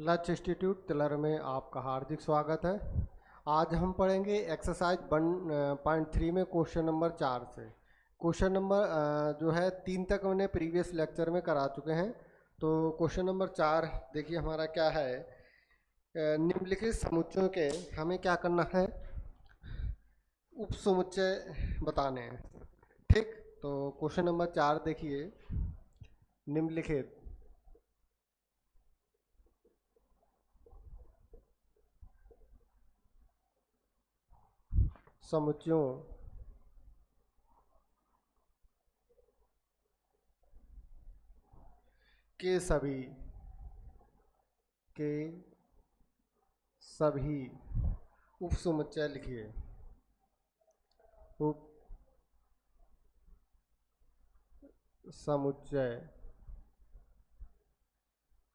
लक्ष्य इंस्टीट्यूट तिलर में आपका हार्दिक स्वागत है। आज हम पढ़ेंगे एक्सरसाइज 1.3 में क्वेश्चन नंबर 4 से। क्वेश्चन नंबर जो है 3 तक हमने प्रीवियस लेक्चर में करा चुके हैं। तो क्वेश्चन नंबर 4 देखिए हमारा क्या है। निम्नलिखित समुच्चयों के हमें क्या करना है, उपसमुच्चय बताने हैं। ठीक, तो क्वेश्चन नंबर 4 देखिए, निम्नलिखित समुच्चयों के सभी उपसमुच्चय लिखिए। उप समुच्चय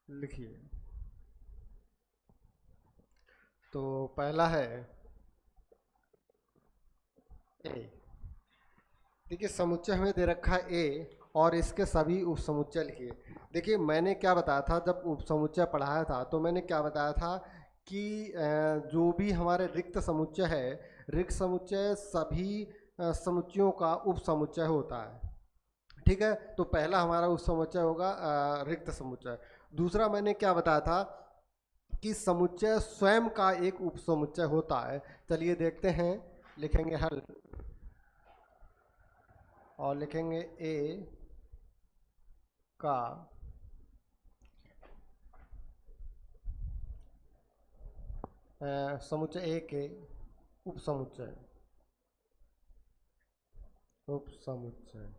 लिखिए। तो पहला है ए। देखिए समुच्चय हमें दे रखा है ए और इसके सभी उपसमुच्चय लिखिए। देखिए मैंने क्या बताया था, जब उपसमुच्चय पढ़ाया था तो मैंने क्या बताया था कि जो भी हमारे रिक्त समुच्चय है, रिक्त समुच्चय सभी समुच्चयों का उपसमुच्चय होता है। ठीक है, तो पहला हमारा उपसमुच्चय होगा रिक्त समुच्चय। दूसरा मैंने क्या बताया था कि समुच्चय स्वयं का एक उपसमुच्चय होता है। चलिए देखते हैं, लिखेंगे हल और लिखेंगे ए का समुच्चय ए के उपसमुच्चय उपसमुच्चय।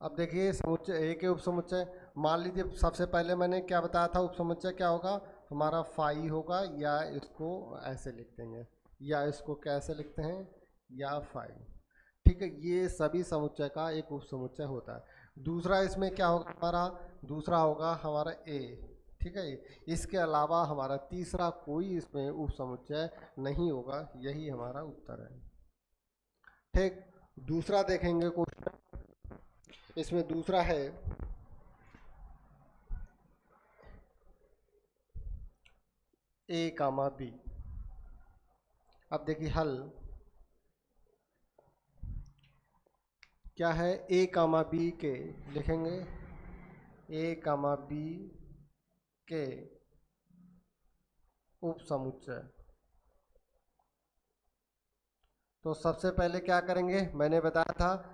अब देखिए समुच्चय ए के उपसमुच्चय, मान लीजिए सबसे पहले मैंने क्या बताया था, उपसमुच्चय क्या होगा हमारा फाई होगा, या इसको ऐसे लिख देंगे, या इसको कैसे लिखते हैं, या फाई। ठीक है, ये सभी समुच्चय का एक उपसमुच्चय होता है। दूसरा इसमें क्या होगा हमारा, दूसरा होगा हमारा ए। ठीक है, इसके अलावा हमारा तीसरा कोई इसमें उपसमुच्चय नहीं होगा, यही हमारा उत्तर है। ठीक, दूसरा देखेंगे क्वेश्चन, इसमें दूसरा है ए कामा बी। अब देखिए हल क्या है, ए कामा बी के लिखेंगे, ए कामा बी के उपसमुच्चय। तो सबसे पहले क्या करेंगे, मैंने बताया था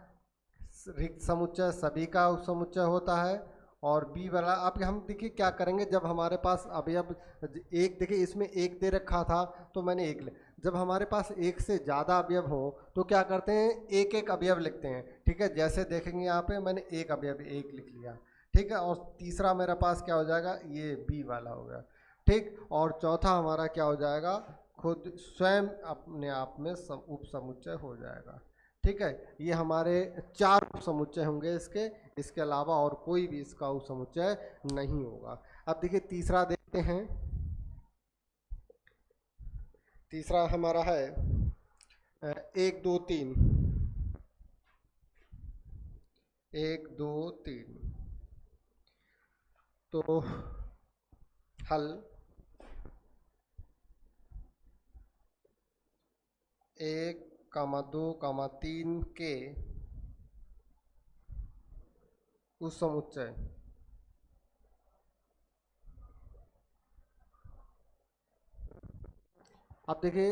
रिक्त समुच्चय सभी का उपसमुच्चय होता है। और बी वाला अब हम देखिए क्या करेंगे, जब हमारे पास अवयव एक, देखिए इसमें एक दे रखा था तो मैंने एक ले, जब हमारे पास एक से ज़्यादा अवयव हो तो क्या करते हैं, एक एक अवयव लिखते हैं। ठीक है, जैसे देखेंगे यहाँ पे मैंने एक अवयव एक लिख लिया। ठीक है, और तीसरा मेरे पास क्या हो जाएगा, ये बी वाला हो गया। ठीक, और चौथा हमारा क्या हो जाएगा, खुद स्वयं अपने आप में उपसमुच्चय हो जाएगा। ठीक है, ये हमारे 4 उपसमुच्चय होंगे इसके अलावा और कोई भी इसका उपसमुच्चय नहीं होगा। अब देखिए तीसरा देखते हैं, तीसरा हमारा है 1 2 3। 1 2 3। तो हल 1 2 3 के उपसमुच्चय। अब देखिए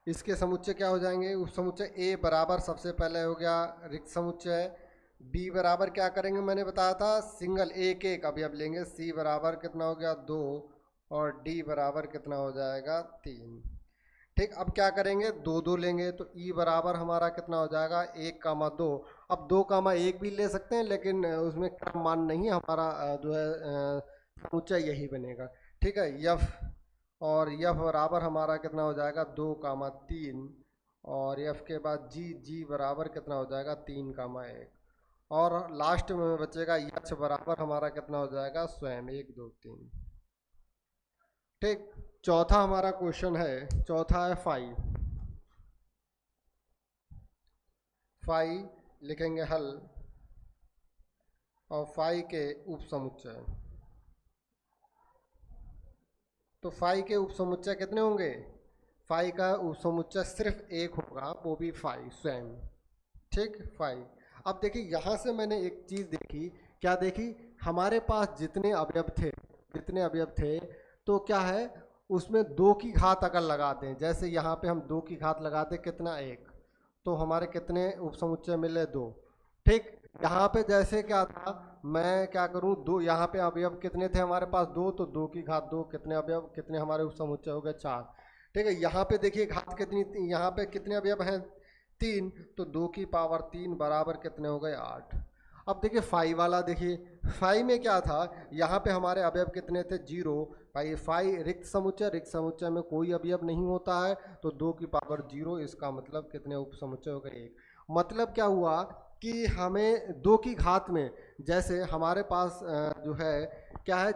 इसके समुच्चय क्या हो जाएंगे, उपसमुच्चय ए बराबर सबसे पहले हो गया रिक्त समुच्चय। बी बराबर क्या करेंगे, मैंने बताया था सिंगल एक एक अभी अब लेंगे। सी बराबर कितना हो गया 2, और डी बराबर कितना हो जाएगा 3। ठीक, अब क्या करेंगे, 2 2 लेंगे तो ई बराबर हमारा कितना हो जाएगा 1 2। अब 2 1 भी ले सकते हैं, लेकिन उसमें क्रम मान नहीं है हमारा, जो है समुच्चय यही बनेगा। ठीक है, यफ, और यफ बराबर हमारा कितना हो जाएगा 2 3, और यफ के बाद जी, जी बराबर कितना हो जाएगा 3 1, और लास्ट में बचेगा यक्ष बराबर हमारा कितना हो जाएगा स्वयं 1 2 3। ठीक, चौथा हमारा क्वेश्चन है, चौथा है फाइव। फाइव लिखेंगे हल और फाइव के उपसमुच्चय। तो फाई के उपसमुच्चय कितने होंगे? फाई का उपसमुच्चय सिर्फ एक होगा, वो भी फाई स्वयं। ठीक, फाई। अब देखिए यहाँ से मैंने एक चीज़ देखी, क्या देखी, हमारे पास जितने अवयव थे तो क्या है, उसमें 2 की घात अगर लगा दें, जैसे यहाँ पे हम 2 की घात लगाते कितना, 1, तो हमारे कितने उपसमुच्चय मिले, 2। ठीक, यहाँ पे जैसे क्या था, मैं क्या करूँ, 2, यहाँ पे अवयव कितने थे हमारे पास, 2, तो 2 की घात 2, कितने अवयव, कितने हमारे उपसमुच्चय हो गए, 4। ठीक है, यहाँ पे देखिए घात कितनी, यहाँ पे कितने अवयव हैं, 3, तो 2 की पावर 3 बराबर कितने हो गए, 8। अब देखिए फाई वाला देखिए, फाई में क्या था, यहाँ पे हमारे अवयव कितने थे, 0। भाई फाई रिक्त समुच्चय में कोई अवयव नहीं होता है, तो 2 की पावर 0, इसका मतलब कितने उपसमुच्चय हो गए, 1। मतलब क्या हुआ कि हमें 2 की घात में, जैसे हमारे पास जो है क्या है,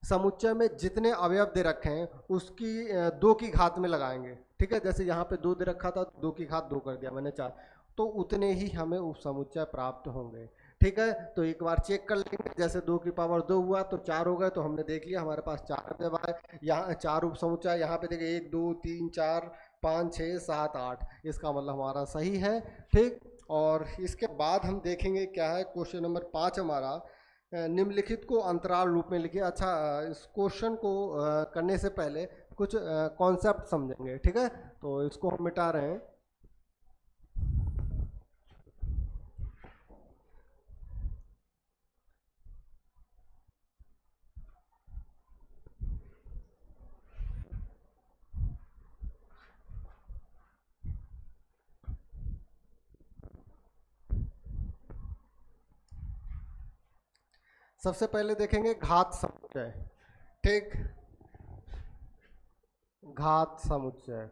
समुच्चय में जितने अवयव दे रखे हैं उसकी 2 की घात में लगाएंगे। ठीक है, जैसे यहाँ पे 2 दे रखा था, 2 की घात 2 कर दिया मैंने 4, तो उतने ही हमें उपसमुच्चय प्राप्त होंगे। ठीक है, तो एक बार चेक कर लेंगे, जैसे 2 की पावर 2 हुआ तो 4 हो गए, तो हमने देख लिया हमारे पास 4 अवयव आए, यहाँ 4 उपसमुच्चय, यहाँ पे देखिए 1 2 3 4 5 6 7 8, इसका मतलब हमारा सही है। ठीक, और इसके बाद हम देखेंगे क्या है, क्वेश्चन नंबर 5 हमारा, निम्नलिखित को अंतराल रूप में लिखिए। अच्छा, इस क्वेश्चन को करने से पहले कुछ कॉन्सेप्ट समझेंगे। ठीक है, तो इसको हम मिटा रहे हैं। सबसे पहले देखेंगे घात समुच्चय। ठीक, घात समुच्चय,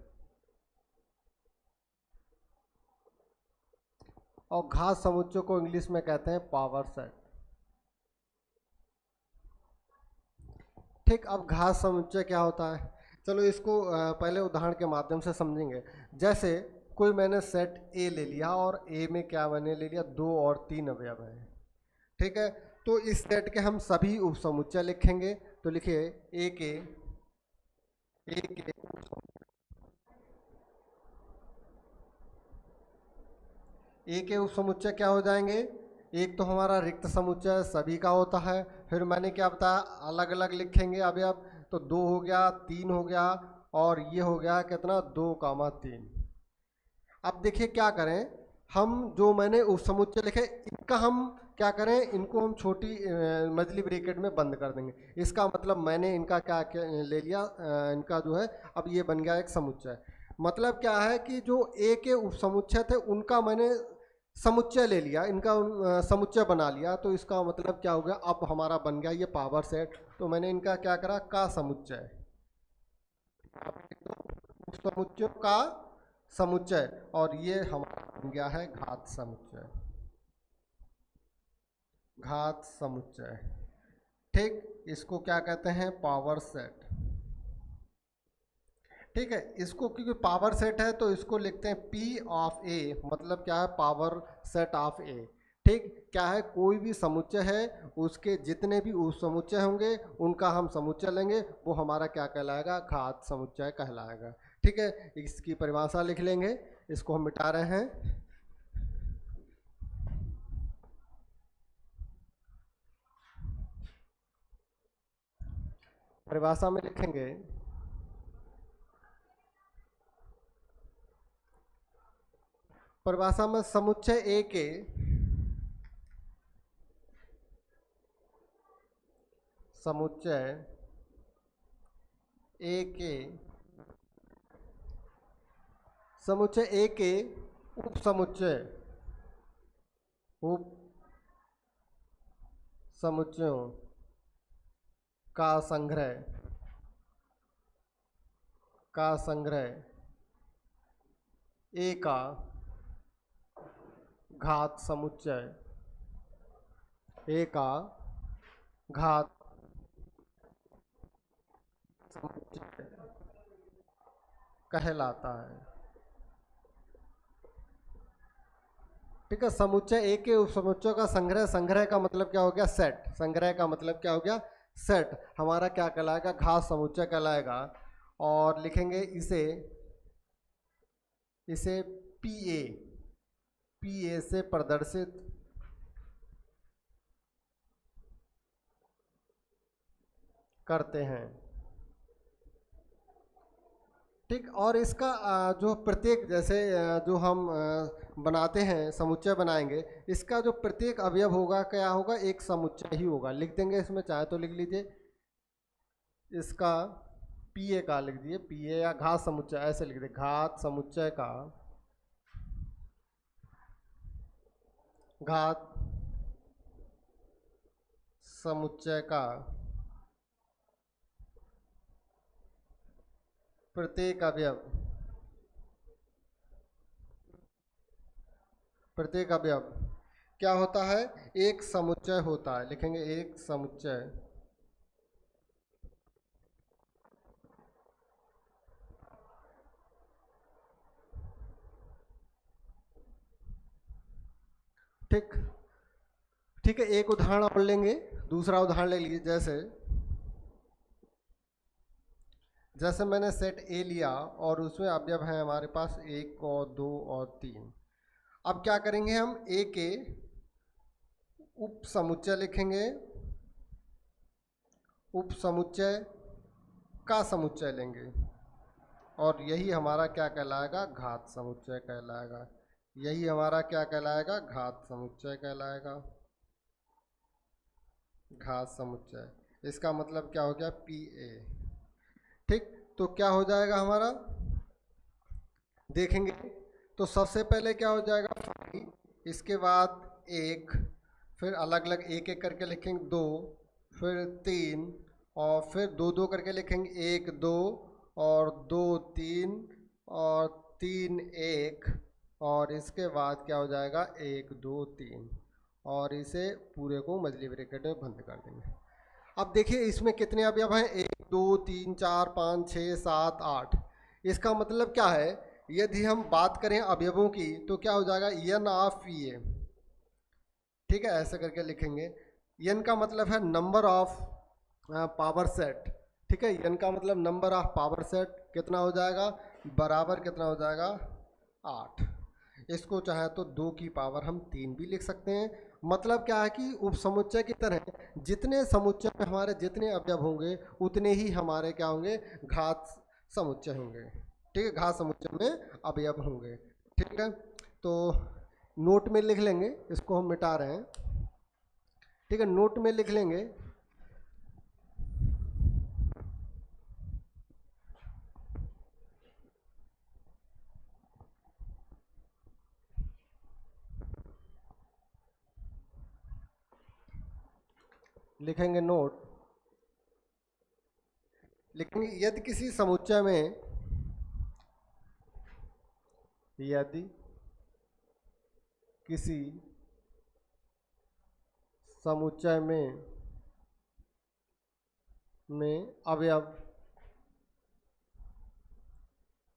और घात समुच्चय को इंग्लिश में कहते हैं पावर सेट। ठीक, अब घात समुच्चय क्या होता है, चलो इसको पहले उदाहरण के माध्यम से समझेंगे। जैसे कोई मैंने सेट ए ले लिया, और ए में क्या मैंने ले लिया, 2 और 3 अवयव हैं। ठीक है, तो इस सेट के हम सभी उपसमुच्चय लिखेंगे। तो लिखिए ए के उपसमुच्चय क्या हो जाएंगे, एक तो हमारा रिक्त समुच्चय सभी का होता है, फिर मैंने क्या बताया, अलग अलग लिखेंगे अवयव, तो 2 हो गया, 3 हो गया, और ये हो गया कितना, 2, 3। अब देखिए क्या करें, हम जो मैंने उपसमुच्चय लिखे इनका हम क्या करें, इनको हम छोटी मजली ब्रैकेट में बंद कर देंगे। इसका मतलब मैंने इनका क्या ले लिया, इनका जो है अब ये बन गया एक समुच्चय। मतलब क्या है कि जो ए के उपसमुच्चय थे उनका मैंने समुच्चय ले लिया, इनका समुच्चय बना लिया, तो इसका मतलब क्या हो गया, अब हमारा बन गया ये पावर सेट। तो मैंने इनका क्या करा, का समुच्चय, समुच्चयों का समुच्चय, और ये हमारा बन गया है घात समुच्चय। घात समुच्चय, ठीक, इसको क्या कहते हैं, पावर सेट। ठीक है, इसको क्योंकि पावर सेट है तो इसको लिखते हैं पी ऑफ ए, मतलब क्या है, पावर सेट ऑफ ए। ठीक, क्या है, कोई भी समुच्चय है उसके जितने भी उप समुच्चय होंगे उनका हम समुच्चय लेंगे, वो हमारा क्या कहलाएगा, घात समुच्चय कहलाएगा। ठीक है, इसकी परिभाषा लिख लेंगे, इसको हम मिटा रहे हैं। परिभाषा में लिखेंगे, परिभाषा में समुच्चय ए के समुच्चय ए के समुच्चय ए के उप समुच्चयों का संग्रह ए का घात समुच्चय, ए का घात समुच्चय कहलाता है। ठीक है, समुच्चय ए के उप समुच्चयों का संग्रह, संग्रह का मतलब क्या हो गया, सेट, संग्रह का मतलब क्या हो गया, सेट हमारा क्या कहलाएगा, घात समुच्चय कहलाएगा। और लिखेंगे इसे इसे पी ए से प्रदर्शित करते हैं। ठीक, और इसका जो प्रत्येक जैसे जो हम बनाते हैं समुच्चय बनाएंगे, इसका जो प्रत्येक अवयव होगा क्या होगा, एक समुच्चय ही होगा। लिख देंगे इसमें, चाहे तो लिख लीजिए इसका पी ए का लिख दिए, पी ए या घात समुच्चय ऐसे लिख दे, घात समुच्चय का, घात समुच्चय का प्रत्येक अवयव, प्रत्येक अवयव क्या होता है, एक समुच्चय होता है। लिखेंगे एक समुच्चय। ठीक, ठीक है, एक उदाहरण और लेंगे, दूसरा उदाहरण ले लीजिए। जैसे मैंने सेट ए लिया और उसमें अवयव है हमारे पास 1 और 2 और 3। अब क्या करेंगे, हम ए के उप समुच्चय लिखेंगे, उप समुच्चय का समुच्चय लेंगे, और यही हमारा क्या कहलाएगा, घात समुच्चय कहलाएगा। यही हमारा क्या कहलाएगा, घात समुच्चय कहलाएगा, घात समुच्चय। इसका मतलब क्या हो गया, पी ए। ठीक, तो क्या हो जाएगा हमारा, देखेंगे तो सबसे पहले क्या हो जाएगा 5, इसके बाद 1, फिर अलग अलग एक एक करके लिखेंगे 2, फिर 3, और फिर 2 2 करके लिखेंगे 1 2 और 2 3 और 3 1, और इसके बाद क्या हो जाएगा 1 2 3, और इसे पूरे को मछली ब्रैकेट में बंद कर देंगे। अब देखिए इसमें कितने अवयव हैं, 1 2 3 4 5 6 7 8। इसका मतलब क्या है, यदि हम बात करें अवयवों की तो क्या हो जाएगा, एन ऑफ पी ए। ठीक है, ऐसे करके लिखेंगे। एन का मतलब है नंबर ऑफ पावर सेट। ठीक है, एन का मतलब नंबर ऑफ पावर सेट कितना हो जाएगा, बराबर कितना हो जाएगा 8। इसको चाहे तो 2 की पावर हम 3 भी लिख सकते हैं। मतलब क्या है कि उपसमुच्चय की तरह जितने समुच्चय में हमारे जितने अवयव होंगे उतने ही हमारे क्या होंगे, घात समुच्चय होंगे। ठीक है, घात समुच्चय में अवयव होंगे। ठीक है, तो नोट में लिख लेंगे, इसको हम मिटा रहे हैं। ठीक है, नोट में लिख लेंगे लिखेंगे नोट, लिखेंगे यदि किसी समुच्चय में, यदि किसी समुच्चय में अवयव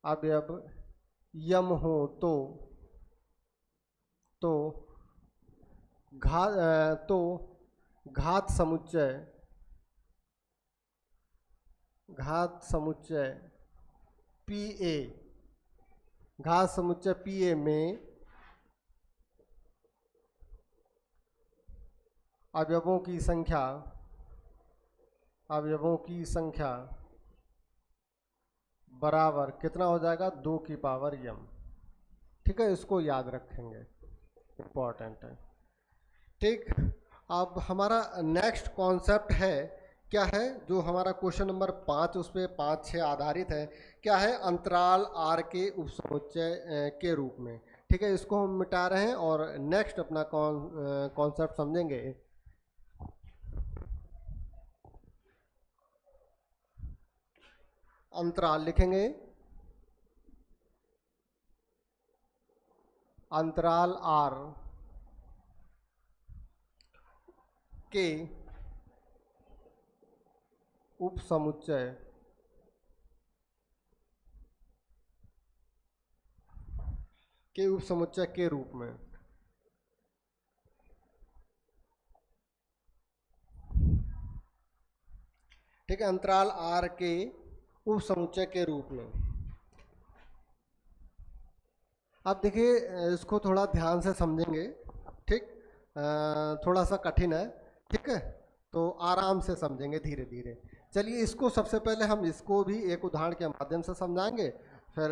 अवयव यम हो तो तो घात समुच्चय पी ए, घात समुच्चय पी ए में अवयवों की संख्या बराबर कितना हो जाएगा, 2 की पावर यम। ठीक है, इसको याद रखेंगे, इम्पॉर्टेंट है। ठीक, अब हमारा नेक्स्ट कॉन्सेप्ट है, क्या है, जो हमारा क्वेश्चन नंबर 5 उस पर 5 6 आधारित है, क्या है, अंतराल आर के उपसमुच्चय के रूप में। ठीक है, इसको हम मिटा रहे हैं और नेक्स्ट अपना कॉन्सेप्ट समझेंगे। अंतराल लिखेंगे, अंतराल आर के उपसमुच्चय के रूप में। ठीक है, अंतराल आर के उप समुच्चय के रूप में। अब देखिए इसको थोड़ा ध्यान से समझेंगे, ठीक, थोड़ा सा कठिन है, ठीक है, तो आराम से समझेंगे धीरे धीरे। चलिए इसको सबसे पहले हम इसको भी एक उदाहरण के माध्यम से समझाएंगे, फिर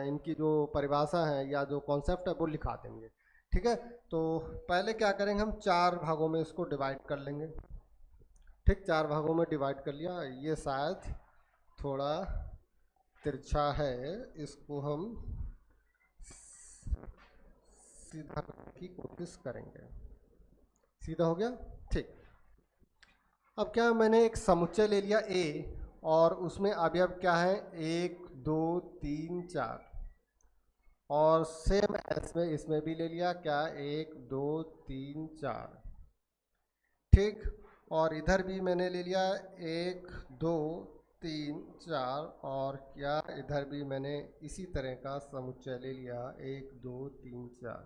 इनकी जो परिभाषा है या जो कॉन्सेप्ट है वो लिखा देंगे, ठीक है। तो पहले क्या करेंगे, हम 4 भागों में इसको डिवाइड कर लेंगे, ठीक, 4 भागों में डिवाइड कर लिया। ये शायद थोड़ा तिरछा है, इसको हम सीधा करने की कोशिश करेंगे। सीधा हो गया, ठीक। अब क्या, मैंने एक समुच्चय ले लिया ए, और उसमें अवयव क्या है, 1 2 3 4, और सेम इसमें इसमें भी ले लिया क्या, 1 2 3 4, ठीक। और इधर भी मैंने ले लिया 1 2 3 4, और क्या इधर भी मैंने इसी तरह का समुच्चय ले लिया 1 2 3 4,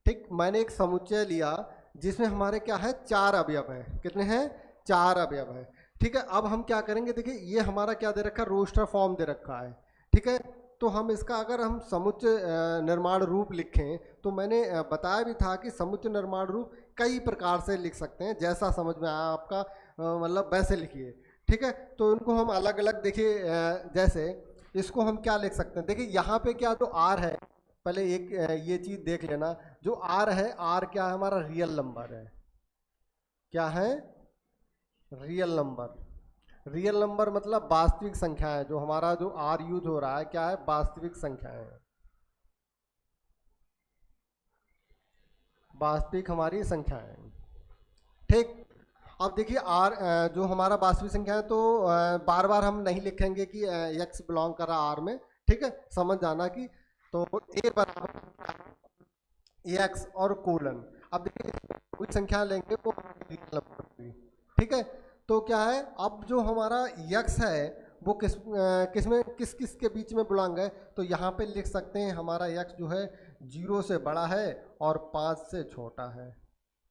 ठीक। मैंने एक समुच्चय लिया जिसमें हमारे क्या है, 4 अवयव हैं। कितने हैं, 4 अवयव हैं, ठीक है। अब हम क्या करेंगे, देखिए ये हमारा क्या दे रखा है, रोस्टर फॉर्म दे रखा है, ठीक है। तो हम इसका अगर हम समुच्चय निर्माण रूप लिखें, तो मैंने बताया भी था कि समुच्चय निर्माण रूप कई प्रकार से लिख सकते हैं, जैसा समझ में आया आपका, मतलब वैसे लिखिए, ठीक है। तो इनको हम अलग अलग देखिए, जैसे इसको हम क्या लिख सकते हैं, देखिए यहाँ पे क्या, जो आर है, पहले एक ये चीज देख लेना, जो आर है, आर क्या है, हमारा रियल नंबर है। क्या है, रियल नंबर। रियल नंबर मतलब वास्तविक संख्या है, जो हमारा जो आर यूज हो रहा है क्या है, वास्तविक संख्या है, वास्तविक हमारी संख्या है, ठीक। अब देखिए आर जो हमारा वास्तविक संख्या है, तो बार बार हम नहीं लिखेंगे कि एक्स बिलोंग कर रहा आर में, ठीक है, समझ जाना कि, तो ए बराबर एक्स और कोलन। अब देखिए कोई संख्या लेंगे वो रियल नंबर होगी, ठीक है। तो क्या है, अब जो हमारा यक्स है वो किस में किस किस के बीच में बिलोंग है, तो यहाँ पे लिख सकते हैं हमारा यक्स जो है 0 से बड़ा है और 5 से छोटा है,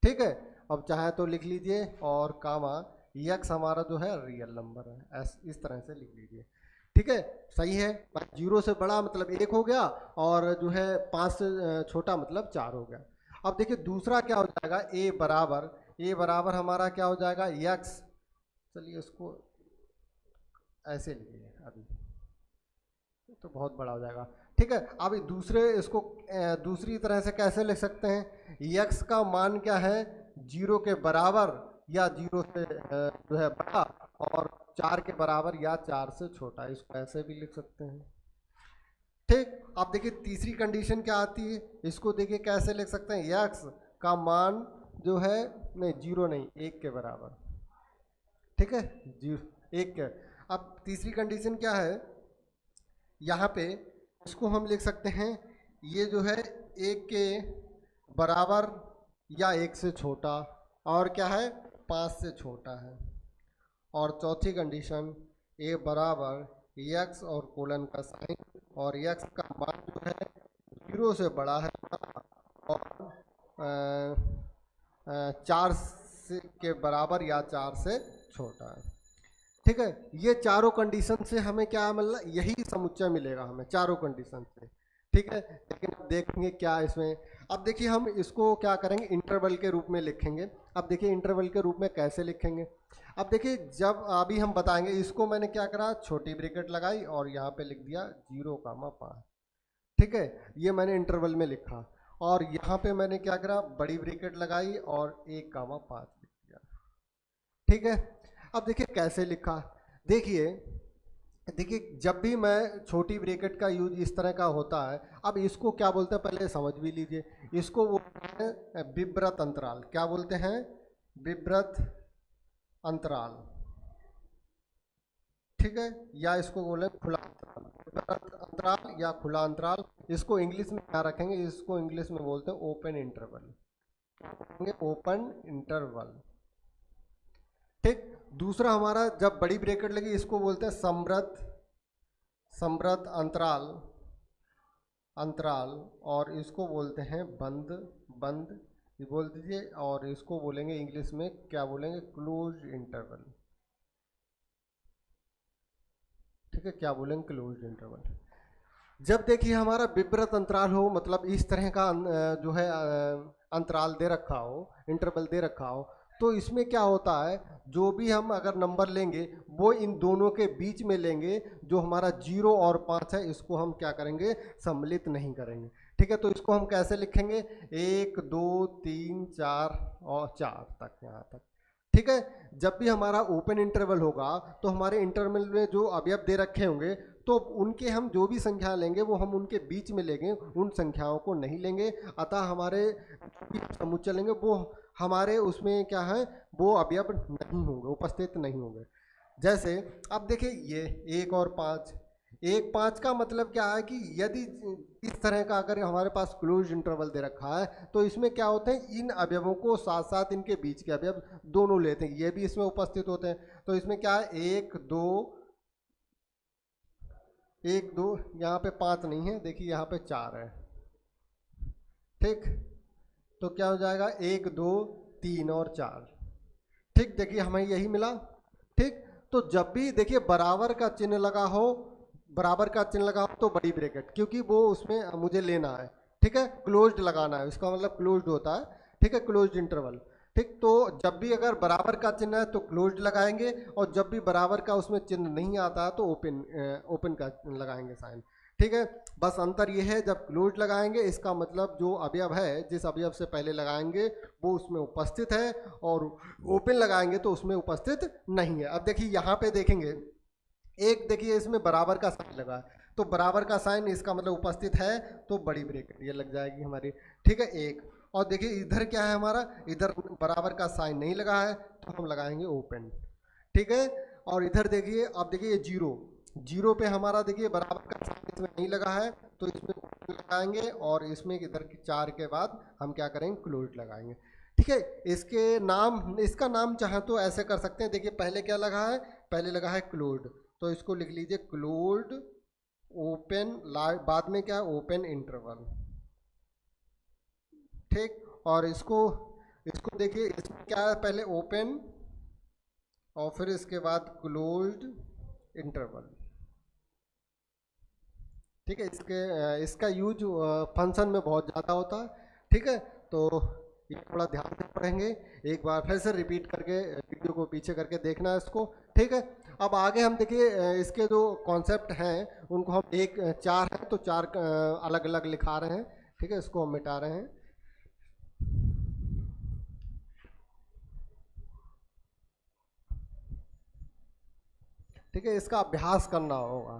ठीक है। अब चाहे तो लिख लीजिए, और कामा यक्स हमारा जो है रियल नंबर है, इस तरह से लिख लीजिए, ठीक है। सही है, 0 से बड़ा मतलब 1 हो गया, और जो है 5 से छोटा मतलब 4 हो गया। अब देखिए दूसरा क्या हो जाएगा, ए बराबर हमारा क्या हो जाएगा, यक्स, चलिए इसको ऐसे लिखिए अभी, तो बहुत बड़ा हो जाएगा, ठीक है। अब दूसरे इसको दूसरी तरह से कैसे लिख सकते हैं, यक्स का मान क्या है, 0 के बराबर या 0 से जो है बड़ा, और 4 के बराबर या 4 से छोटा, इसको ऐसे भी लिख सकते हैं, ठीक। अब देखिए तीसरी कंडीशन क्या आती है, इसको देखिए कैसे लिख सकते हैं, यक्स का मान जो है, नहीं 0 नहीं, 1 के बराबर, ठीक है, 0 1 के। अब तीसरी कंडीशन क्या है, यहाँ पे इसको हम लिख सकते हैं, ये जो है 1 के बराबर या 1 से छोटा, और क्या है 5 से छोटा है। और चौथी कंडीशन, ए बराबर यक्स और कोलन का साइन, और यक्स का मान जो है 0 से बड़ा है, और 4 के बराबर या 4 से छोटा है, ठीक है। ये चारों कंडीशन से हमें क्या मतलब यही समुच्चय मिलेगा हमें चारों कंडीशन से, ठीक है। लेकिन अब देखेंगे क्या इसमें, अब देखिए हम इसको क्या करेंगे, इंटरवल के रूप में लिखेंगे। अब देखिए इंटरवल के रूप में कैसे लिखेंगे, अब देखिए जब अभी हम बताएंगे, इसको मैंने क्या करा, छोटी ब्रैकेट लगाई और यहाँ पे लिख दिया 0,5, ठीक है, ये मैंने इंटरवल में लिखा। और यहाँ पे मैंने क्या करा, बड़ी ब्रैकेट लगाई और 1,5 लिख दिया, ठीक है। अब देखिए कैसे लिखा, देखिए देखिए जब भी मैं छोटी ब्रैकेट का यूज इस तरह का होता है, अब इसको क्या बोलते हैं पहले समझ भी लीजिए, इसको बोलते हैं विव्रत अंतराल। क्या बोलते हैं, विव्रत अंतराल, ठीक है, या इसको बोले खुला अंतराल, विव्रत अंतराल या खुला अंतराल। इसको इंग्लिश में क्या रखेंगे, इसको इंग्लिश में बोलते हैं ओपन इंटरवल, ओपन इंटरवल, ठीक। दूसरा हमारा जब बड़ी ब्रैकेट लगी, इसको बोलते हैं समृद्ध समृद्ध अंतराल, अंतराल, और इसको बोलते हैं बंद बंद, ये बोल दीजिए। और इसको बोलेंगे इंग्लिश में क्या बोलेंगे, क्लोज इंटरवल, ठीक है, क्या बोलेंगे, क्लोज्ड इंटरवल। जब देखिए हमारा विवृत अंतराल हो, मतलब इस तरह का जो है अंतराल दे रखा हो, इंटरवल दे रखा हो, तो इसमें क्या होता है, जो भी हम अगर नंबर लेंगे वो इन दोनों के बीच में लेंगे। जो हमारा 0 और 5 है, इसको हम क्या करेंगे, सम्मिलित नहीं करेंगे। ठीक है, तो इसको हम कैसे लिखेंगे, 1 2 3 4 और 4 तक, यहाँ तक। ठीक है, जब भी हमारा ओपन इंटरवल होगा तो हमारे इंटरवल में जो अवयव दे रखे होंगे, तो उनके हम जो भी संख्या लेंगे वो हम उनके बीच में लेंगे, उन संख्याओं को नहीं लेंगे। अतः हमारे समुच्चय लेंगे वो हमारे उसमें क्या है, वो अवयव नहीं होंगे, उपस्थित नहीं होंगे। जैसे अब देखिए ये 1 और 5, 1 5 का मतलब क्या है कि यदि इस तरह का अगर हमारे पास क्लोज इंटरवल दे रखा है, तो इसमें क्या होते हैं, इन अवयवों को साथ साथ इनके बीच के अवयव दोनों लेते हैं, ये भी इसमें उपस्थित होते हैं। तो इसमें क्या है, 1 2 1 2, यहाँ पे 5 नहीं है, देखिए यहाँ पे 4 है। ठीक, तो क्या हो जाएगा, 1 2 3 और 4। ठीक, देखिए हमें यही मिला। ठीक, तो जब भी देखिए बराबर का चिन्ह लगा हो, बराबर का चिन्ह लगा हो तो बड़ी ब्रैकेट, क्योंकि वो उसमें मुझे लेना है। ठीक है, क्लोज्ड लगाना है, इसका मतलब क्लोज्ड होता है। ठीक है, क्लोज्ड इंटरवल। ठीक, तो जब भी अगर बराबर का चिन्ह है तो क्लोज्ड लगाएंगे, और जब भी बराबर का उसमें चिन्ह नहीं आता है तो ओपन ओपन का लगाएंगे साइन। ठीक है, बस अंतर ये है, जब क्लोज लगाएंगे इसका मतलब जो अवयव है, जिस अवयव से पहले लगाएंगे वो उसमें उपस्थित है, और ओपन लगाएंगे तो उसमें उपस्थित नहीं है। अब देखिए यहाँ पे देखेंगे, एक देखिए इसमें बराबर का साइन लगा है, तो बराबर का साइन इसका मतलब उपस्थित है, तो बड़ी ब्रैकेट ये लग जाएगी हमारी। ठीक है, एक और देखिए इधर क्या है हमारा, इधर बराबर का साइन नहीं लगा है, तो हम लगाएंगे ओपन। ठीक है, और इधर देखिए, अब देखिए ये 0 0 पे हमारा देखिए बराबर का साइन इसमें नहीं लगा है, तो इसमें open लगाएंगे, और इसमें इधर की 4 के बाद हम क्या करेंगे, क्लोज लगाएंगे। ठीक है, इसके नाम, इसका नाम चाहे तो ऐसे कर सकते हैं, देखिए पहले क्या लगा है, पहले लगा है क्लोज्ड, तो इसको लिख लीजिए क्लोज्ड ओपन, बाद में क्या, ओपन इंटरवल। ठीक, और इसको इसको देखिए, इसमें क्या है, पहले ओपन और फिर इसके बाद क्लोज्ड इंटरवल। ठीक है, इसका यूज फंक्शन में बहुत ज़्यादा होता है। ठीक है, तो ये थोड़ा ध्यान से पढ़ेंगे, एक बार फिर से रिपीट करके वीडियो को पीछे करके देखना है इसको। ठीक है, अब आगे हम देखिए इसके जो कॉन्सेप्ट हैं उनको हम 4 हैं तो 4 अलग अलग लिखा रहे हैं। ठीक है, इसको हम मिटा रहे हैं। ठीक है, इसका अभ्यास करना होगा।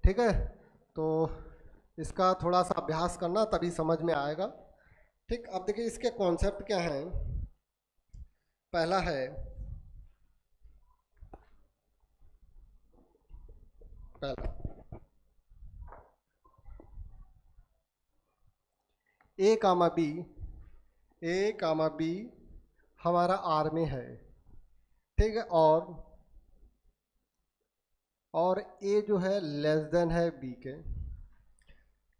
ठीक है, तो इसका थोड़ा सा अभ्यास करना, तभी समझ में आएगा। ठीक, अब देखिए इसके कॉन्सेप्ट क्या हैं। पहला है, पहला A, A, B हमारा आर में है। ठीक है, और ए जो है लेस देन है बी के,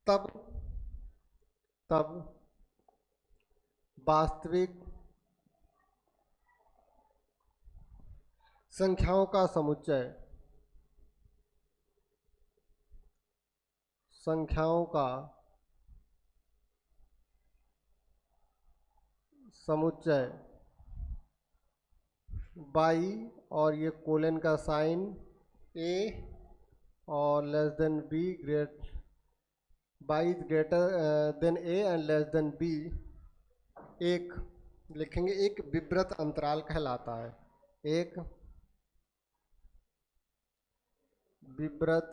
तब तब वास्तविक संख्याओं का समुच्चय, संख्याओं का समुच्चय बाई, और ये कोलन का साइन, ए और less than B, great by greater than A and less than B, एक लिखेंगे, एक विवृत अंतराल कहलाता है। एक विवृत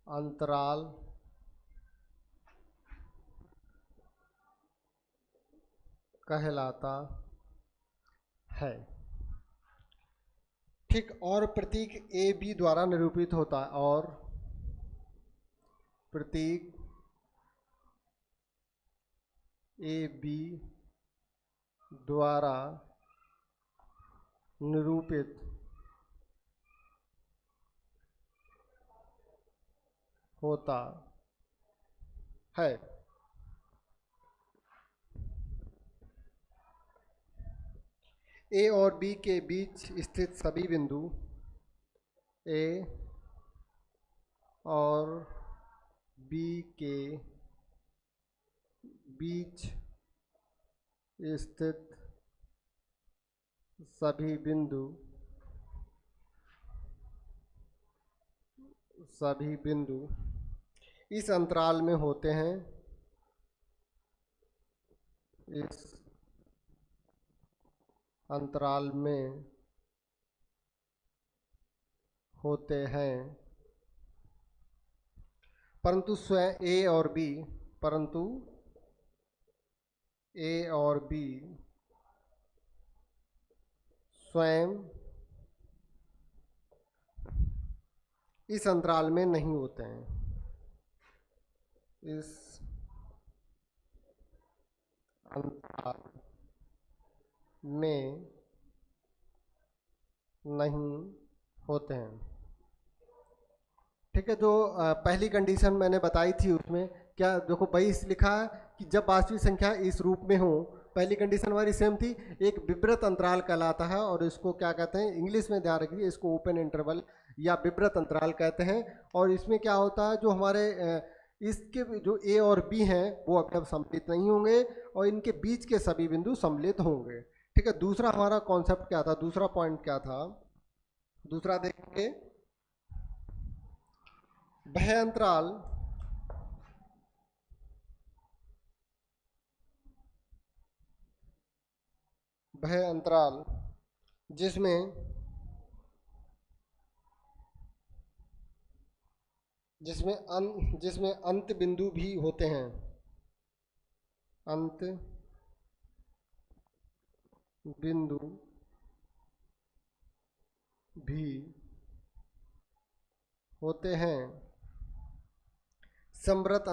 अंतराल कहलाता है। ठीक, और प्रतीक ए बी द्वारा निरूपित होता है, और प्रतीक ए बी द्वारा निरूपित होता है। ए और बी के बीच स्थित सभी बिंदु ए और बी के बीच स्थित सभी बिंदु इस अंतराल में होते हैं, इस अंतराल में होते हैं, परंतु स्वयं ए और बी स्वयं इस अंतराल में नहीं होते हैं, इस अंतराल में नहीं होते हैं। ठीक है, जो पहली कंडीशन मैंने बताई थी उसमें क्या देखो 22 लिखा है कि जब वास्तविक संख्या इस रूप में हो, पहली कंडीशन हमारी सेम थी, एक विवृत अंतराल कहलाता है और इसको क्या कहते हैं इंग्लिश में ध्यान रखिए, इसको ओपन इंटरवल या विवृत अंतराल कहते हैं। और इसमें क्या होता है जो हमारे इसके जो ए और बी हैं वो अब सम्मिलित नहीं होंगे और इनके बीच के सभी बिंदु सम्मिलित होंगे। ठीक है, दूसरा हमारा कॉन्सेप्ट क्या था, दूसरा पॉइंट क्या था, दूसरा देखेंगे वह अंतराल जिसमें अंत बिंदु भी होते हैं, अंत बिंदु भी होते हैं, समृत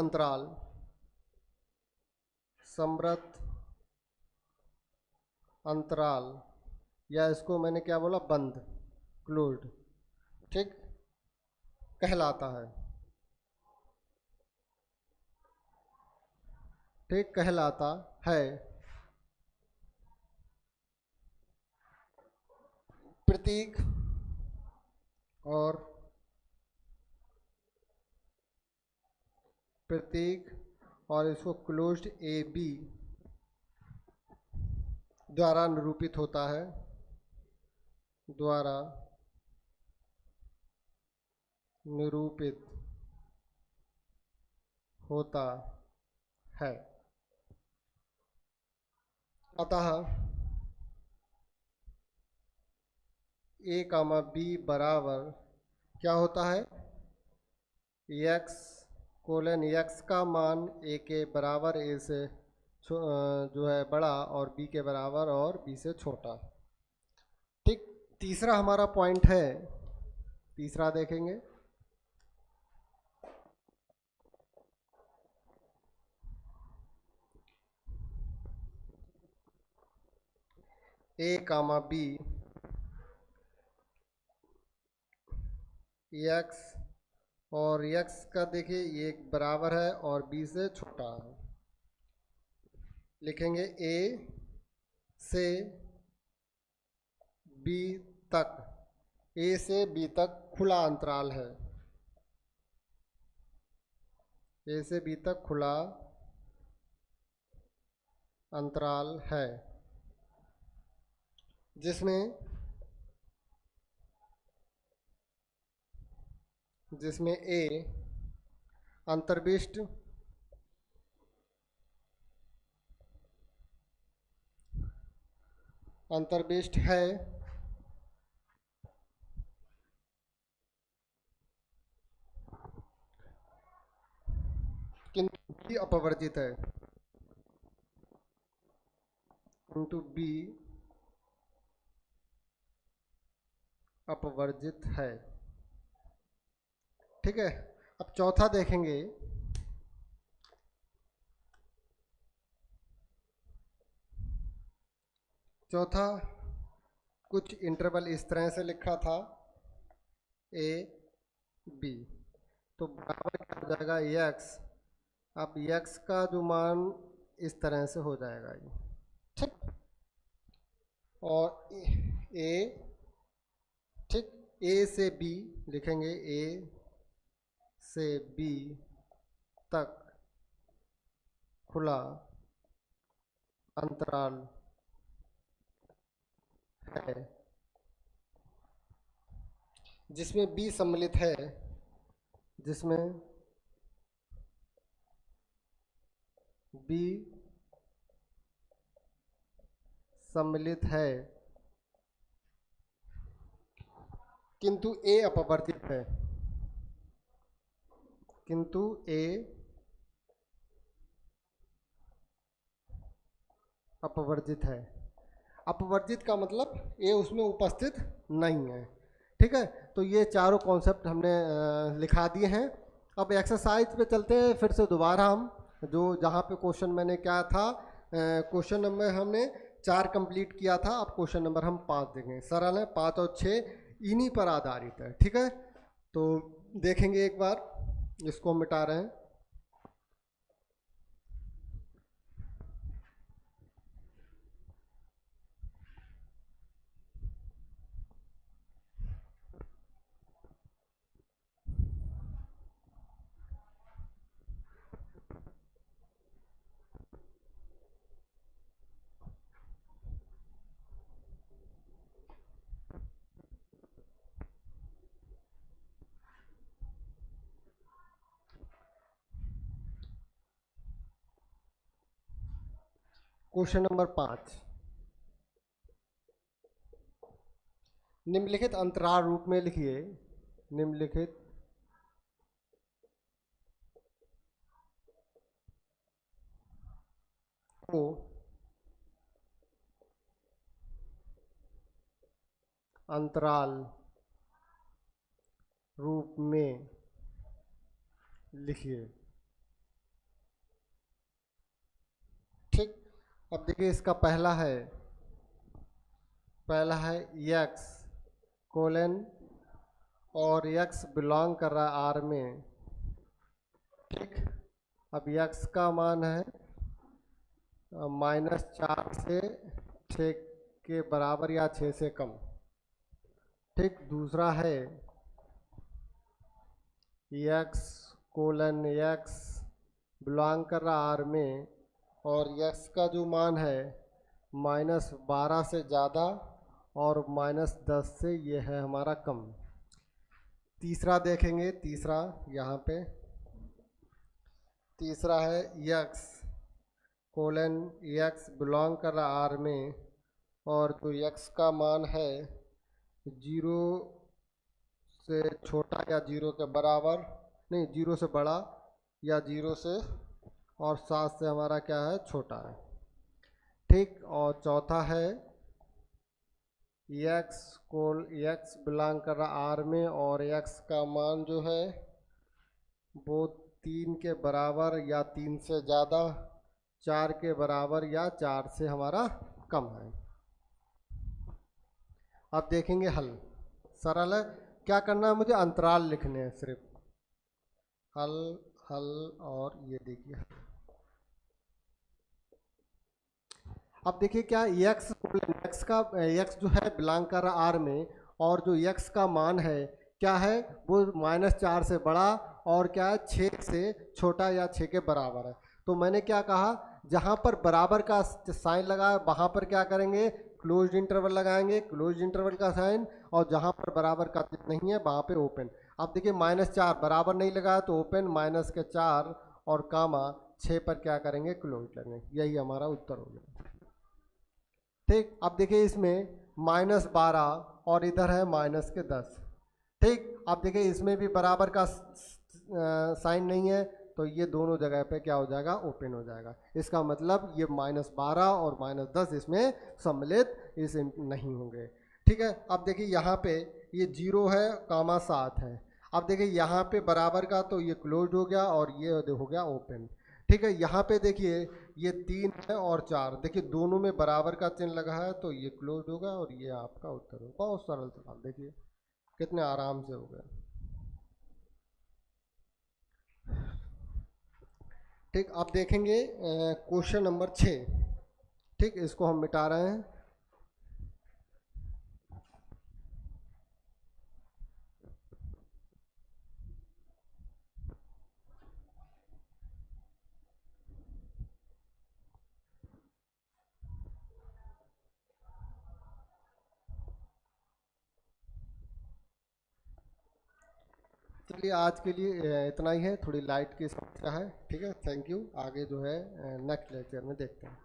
अंतराल या इसको मैंने क्या बोला बंद, क्लोज्ड, ठीक, कहलाता है, ठीक कहलाता है। प्रतीक और इसको क्लोज्ड ए बी द्वारा निरूपित होता है, द्वारा निरूपित होता है। अतः ए कामा बी बराबर क्या होता है, एक्स कोलन एक्स का मान ए के बराबर ए से जो है बड़ा और बी के बराबर और बी से छोटा। ठीक, तीसरा हमारा पॉइंट है, तीसरा देखेंगे ए कामा बी एक्स और एक्स का देखिए ये बराबर है और बी से छोटा है, लिखेंगे ए से बी तक, ए से बी तक खुला अंतराल है, ए से बी तक खुला अंतराल है, जिसमें ए अंतर्विष्ट है किंतु बी अपवर्जित है, किंतु बी अपवर्जित है। ठीक है, अब चौथा देखेंगे, चौथा कुछ इंटरवल इस तरह से लिखा था ए बी, तो बराबर क्या हो जाएगा एक्स, अब एक्स का जो मान इस तरह से हो जाएगा ये, ठीक, और ए ठीक ए से बी लिखेंगे, ए से बी तक खुला अंतराल है जिसमें बी सम्मिलित है, जिसमें बी सम्मिलित है किंतु ए अपवर्जित है, किंतु ए अपवर्जित है। अपवर्जित का मतलब ए उसमें उपस्थित नहीं है। ठीक है, तो ये चारों कॉन्सेप्ट हमने लिखा दिए हैं। अब एक्सरसाइज पे चलते हैं फिर से दोबारा हम, जो जहाँ पे क्वेश्चन मैंने क्या था, क्वेश्चन नंबर हमने 4 कंप्लीट किया था, अब क्वेश्चन नंबर हम 5 देखेंगे। सरल है, 5 और 6 इन्हीं पर आधारित है। ठीक है, तो देखेंगे एक बार, इसको हम मिटा रहे हैं। क्वेश्चन नंबर 5, निम्नलिखित अंतराल रूप में लिखिए, निम्नलिखित को अंतराल रूप में लिखिए। ठीक, अब देखिए इसका पहला है x कोलन और x बिलोंग कर रहा है R में। ठीक, अब x का मान है -4 से 6 के बराबर या 6 से कम। ठीक, दूसरा है x कोलन x बिलोंग कर रहा R में और x का जो मान है -12 से ज़्यादा और -10 से ये है हमारा कम। तीसरा देखेंगे, तीसरा यहाँ पे तीसरा है x कोलन x बिलोंग कर रहा R में और जो x का मान है 0 से छोटा या 0 के बराबर, नहीं 0 से बड़ा या 0 से और 7 से हमारा क्या है, छोटा है। ठीक, और चौथा है x बिलोंग कर रहा R में और x का मान जो है वो 3 के बराबर या 3 से ज़्यादा, 4 के बराबर या 4 से हमारा कम है। अब देखेंगे हल। सरल है, क्या करना है, मुझे अंतराल लिखने हैं सिर्फ। हल हल और ये देखिए, अब देखिए क्या x का x जो है बिलोंग कर रहा R में और जो x का मान है क्या है, वो -4 से बड़ा और क्या है 6 से छोटा या 6 के बराबर है। तो मैंने क्या कहा, जहाँ पर बराबर का साइन लगा है वहाँ पर क्या करेंगे, क्लोज्ड इंटरवल लगाएंगे, क्लोज्ड इंटरवल का साइन, और जहाँ पर बराबर का नहीं है वहाँ पे ओपन। अब देखिए -4 बराबर नहीं लगा तो ओपन, -4 और कामा 6 पर क्या करेंगे, क्लोज लगेंगे। यही हमारा उत्तर हो गया। ठीक, अब देखिए इसमें -12 और इधर है -10। ठीक, अब देखिए इसमें भी बराबर का साइन नहीं है तो ये दोनों जगह पे क्या हो जाएगा, ओपन हो जाएगा। इसका मतलब ये -12 और -10 इसमें सम्मिलित इस नहीं होंगे। ठीक है, अब देखिए यहाँ पे ये 0 है, कामा 7 है। अब देखिए यहाँ पे बराबर का तो ये क्लोज हो गया और ये हो गया ओपन। ठीक है, यहाँ पे देखिए ये 3 है और 4, देखिए दोनों में बराबर का चिन्ह लगा है तो ये क्लोज होगा और ये आपका उत्तर होगा। बहुत सरल सवाल, देखिए कितने आराम से हो गया। ठीक, अब देखेंगे क्वेश्चन नंबर 6। ठीक, इसको हम मिटा रहे हैं। चलिए आज के लिए इतना ही है, थोड़ी लाइट की समस्या है। ठीक है, थैंक यू। आगे जो है नेक्स्ट लेक्चर में देखते हैं।